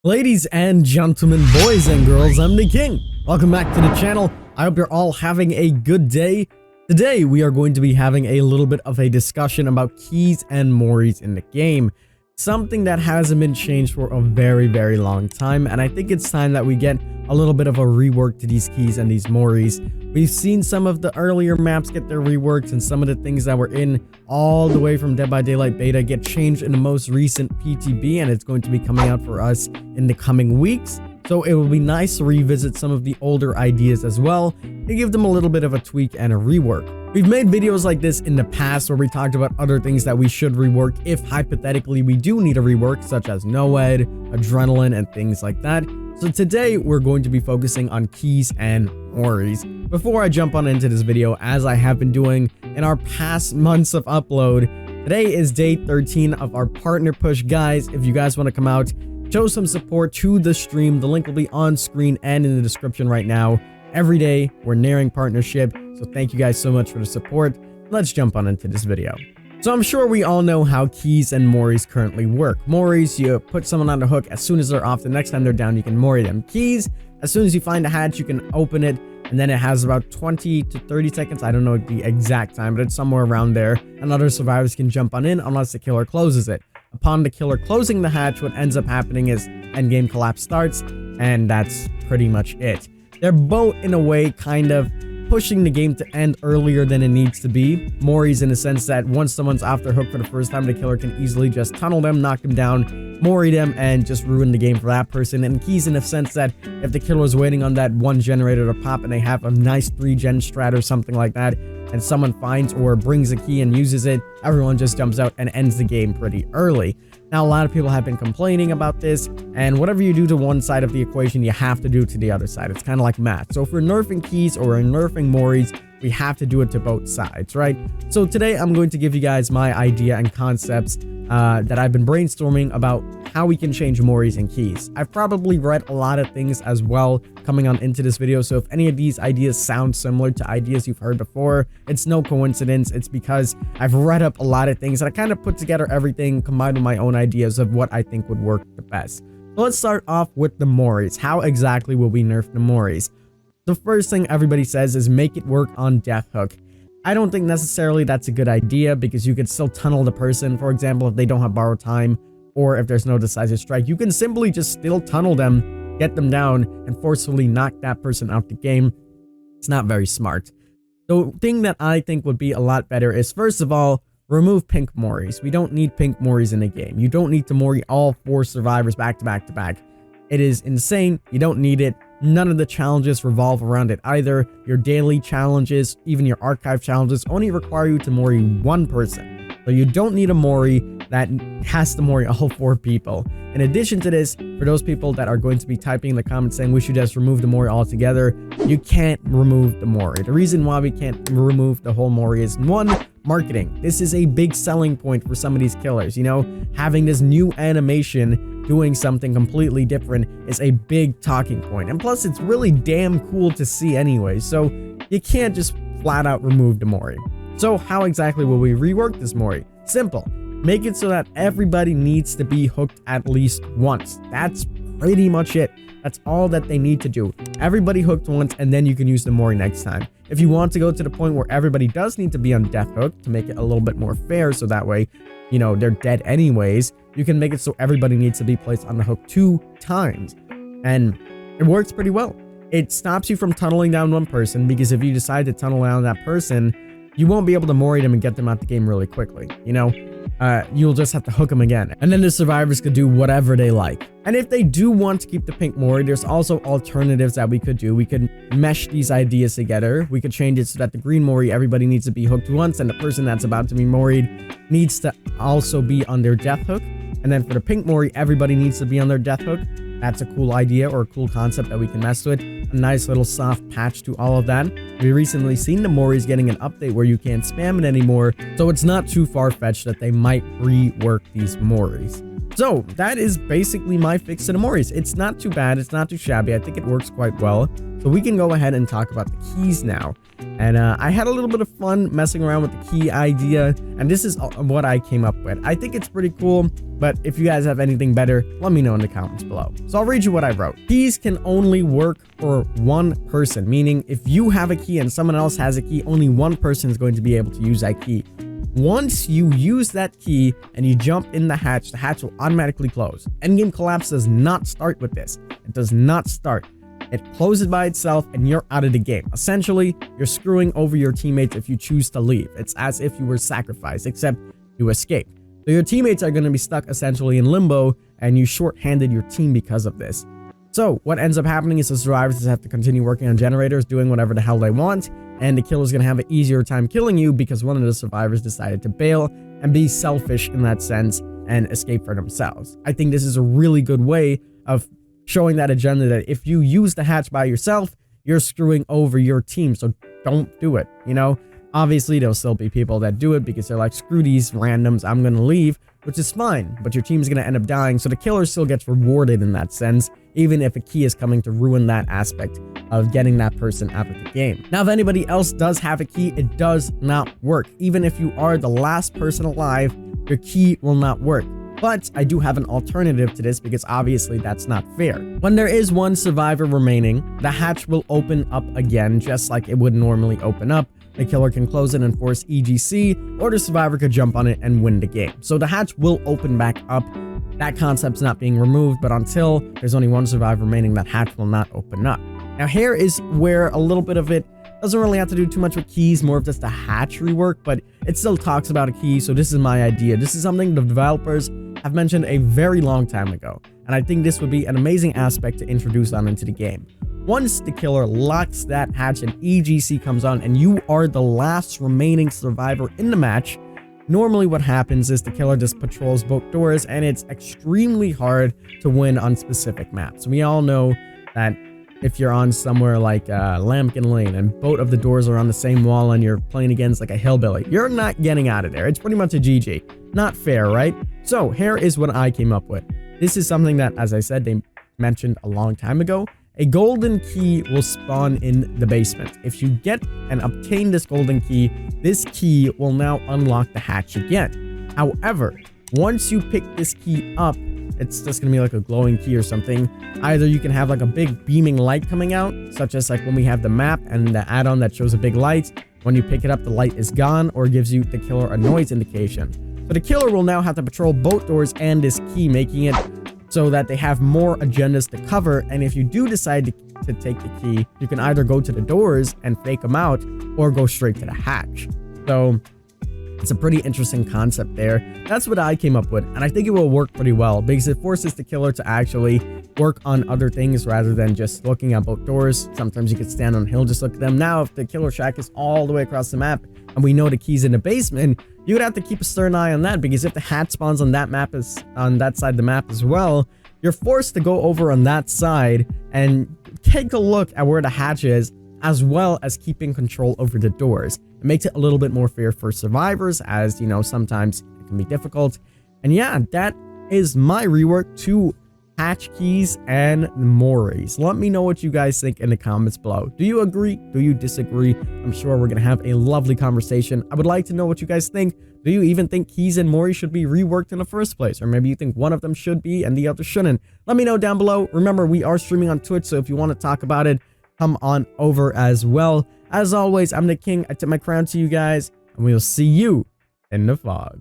Ladies and gentlemen, boys and girls, I'm the King. Welcome back to the channel. I hope you're all having a good day. Today, we are going to be having a little bit of a discussion about keys and Moris in the game. Something that hasn't been changed for a very long time, and I think it's time that we get a little bit of a rework to these keys and these Moris. We've seen some of the earlier maps get their reworks, and some of the things that were in all the way from Dead by Daylight beta get changed in the most recent PTB, and it's going to be coming out for us in the coming weeks. So it will be nice to revisit some of the older ideas as well and give them a little bit of a tweak and a rework. We've made videos like this in the past where we talked about other things that we should rework if hypothetically we do need a rework, such as NOED, Adrenaline, and things like that. So today we're going to be focusing on keys and Moris. Before I jump on into this video, as I have been doing in our past months of upload, today is day 13 of our partner push. Guys, if you guys want to come out, show some support to the stream, the link will be on screen and in the description right now. Every day we're nearing partnership, so thank you guys so much for the support. Let's jump on into this video. So I'm sure we all know how keys and Moris currently work. Moris, you put someone on the hook as soon as they're off. The next time they're down, you can Mori them. Keys, as soon as you find a hatch, you can open it, and then it has about 20 to 30 seconds. I don't know the exact time, but it's somewhere around there. And other survivors can jump on in unless the killer closes it. Upon the killer closing the hatch, what ends up happening is endgame collapse starts, and that's pretty much it. They're both, in a way, kind of pushing the game to end earlier than it needs to be. Moris in the sense that once someone's off their hook for the first time, the killer can easily just tunnel them, knock them down, Mori them, and just ruin the game for that person. And keys in the sense that if the killer is waiting on that one generator to pop and they have a nice 3-gen strat or something like that, and someone finds or brings a key and uses it, everyone just jumps out and ends the game pretty early. Now, a lot of people have been complaining about this, and whatever you do to one side of the equation, you have to do to the other side. It's kind of like math. So if we're nerfing keys or we're nerfing Moris, we have to do it to both sides, right? So today I'm going to give you guys my idea and concepts that I've been brainstorming about how we can change Moris and keys. I've probably read a lot of things as well coming on into this video, so if any of these ideas sound similar to ideas you've heard before, it's no coincidence. It's because I've read up a lot of things and I kind of put together everything combined with my own ideas of what I think would work the best. So let's start off with the Moris. How exactly will we nerf the Moris? The first thing everybody says is make it work on death hook. I don't think necessarily that's a good idea because you could still tunnel the person. For example, if they don't have borrowed time or if there's no decisive strike, you can simply just still tunnel them, get them down, and forcefully knock that person out the game. It's not very smart. The thing that I think would be a lot better is, first of all, remove pink Moris. We don't need pink Moris in the game. You don't need to Mori all 4 survivors back to back to back. It is insane. You don't need it. None of the challenges revolve around it either. Your daily challenges, even your archive challenges, only require you to Mori one person. So you don't need a Mori that has to Mori all 4 people. In addition to this, for those people that are going to be typing in the comments saying we should just remove the Mori altogether, you can't remove the Mori. The reason why we can't remove the whole Mori is, 1, marketing. This is a big selling point for some of these killers. You know, having this new animation doing something completely different is a big talking point. And plus, it's really damn cool to see anyway. So you can't just flat out remove the Mori. So how exactly will we rework this Mori? Simple. Make it so that everybody needs to be hooked at least once. That's pretty much it. That's all that they need to do. Everybody hooked once, and then you can use the Mori next time. If you want to go to the point where everybody does need to be on death hook to make it a little bit more fair, so that way, you know, they're dead anyways, you can make it so everybody needs to be placed on the hook 2 times. And it works pretty well. It stops you from tunneling down one person, because if you decide to tunnel down that person, you won't be able to Mori them and get them out the game really quickly. You know, you'll just have to hook them again. And then the survivors could do whatever they like. And if they do want to keep the pink Mori, there's also alternatives that we could do. We could mesh these ideas together. We could change it so that the green Mori, everybody needs to be hooked once, and the person that's about to be Mori'd needs to also be on their death hook. And then for the pink Mori, everybody needs to be on their death hook. That's a cool idea or a cool concept that we can mess with. A nice little soft patch to all of that. We recently seen the Moris getting an update where you can't spam it anymore, so it's not too far-fetched that they might rework these Moris. So that is basically my fix to the Moris. It's not too bad. It's not too shabby. I think it works quite well. So we can go ahead and talk about the keys now. And I had a little bit of fun messing around with the key idea. And this is what I came up with. I think it's pretty cool. But if you guys have anything better, let me know in the comments below. So I'll read you what I wrote. Keys can only work for one person. Meaning if you have a key and someone else has a key, only one person is going to be able to use that key. Once you use that key and you jump in the hatch will automatically close. Endgame collapse does not start with this. It does not start. It closes by itself and you're out of the game. Essentially, you're screwing over your teammates if you choose to leave. It's as if you were sacrificed, except you escaped. So your teammates are going to be stuck essentially in limbo, and you shorthanded your team because of this. So what ends up happening is the survivors just have to continue working on generators, doing whatever the hell they want, and the killer's going to have an easier time killing you because one of the survivors decided to bail and be selfish in that sense and escape for themselves. I think this is a really good way of showing that agenda that if you use the hatch by yourself, you're screwing over your team. So don't do it. You know, obviously there'll still be people that do it because they're like, screw these randoms, I'm going to leave, which is fine, but your team's going to end up dying. So the killer still gets rewarded in that sense, even if a key is coming to ruin that aspect of getting that person out of the game. Now, if anybody else does have a key, it does not work. Even if you are the last person alive, your key will not work. But I do have an alternative to this because obviously that's not fair. When there is one survivor remaining, the hatch will open up again, just like it would normally open up. The killer can close it and force EGC, or the survivor could jump on it and win the game. So the hatch will open back up. That concept's not being removed, but until there's only one survivor remaining, that hatch will not open up. Now here is where a little bit of it doesn't really have to do too much with keys, more of just a hatch rework, but it still talks about a key. So this is my idea. This is something the developers have mentioned a very long time ago, and I think this would be an amazing aspect to introduce on into the game. Once the killer locks that hatch and EGC comes on and you are the last remaining survivor in the match, normally what happens is the killer just patrols both doors, and it's extremely hard to win on specific maps. We all know that if you're on somewhere like Lambkin Lane and both of the doors are on the same wall and you're playing against like a hillbilly, you're not getting out of there. It's pretty much a GG. Not fair, right? So here is what I came up with. This is something that, as I said, they mentioned a long time ago. A golden key will spawn in the basement. If you get and obtain this golden key, this key will now unlock the hatch again. However, once you pick this key up, it's just gonna be like a glowing key or something. Either you can have like a big beaming light coming out, such as like when we have the map and the add-on that shows a big light. When you pick it up, the light is gone, or gives you the killer a noise indication. So the killer will now have to patrol both doors and this key, making it so that they have more agendas to cover. And if you do decide to take the key, you can either go to the doors and fake them out, or go straight to the hatch. So it's a pretty interesting concept there. That's what I came up with, and I think it will work pretty well because it forces the killer to actually work on other things rather than just looking at both doors. Sometimes you could stand on a hill, just look at them. Now, if the killer shack is all the way across the map and we know the key's in the basement, you would have to keep a stern eye on that, because if the hatch spawns on that map, is on that side of the map as well, you're forced to go over on that side and take a look at where the hatch is, as well as keeping control over the doors. It makes it a little bit more fair for survivors, as you know, sometimes it can be difficult. And yeah, that is my rework to hatch keys and Moris. Let me know what you guys think in the comments below. Do you agree? Do you disagree? I'm sure we're gonna have a lovely conversation. I would like to know what you guys think. Do you even think keys and Mori should be reworked in the first place? Or maybe you think one of them should be and the other shouldn't? Let me know down below. Remember, we are streaming on Twitch, so if you want to talk about it, come on over as well. As always, I'm the King. I tip my crown to you guys, and we'll see you in the fog.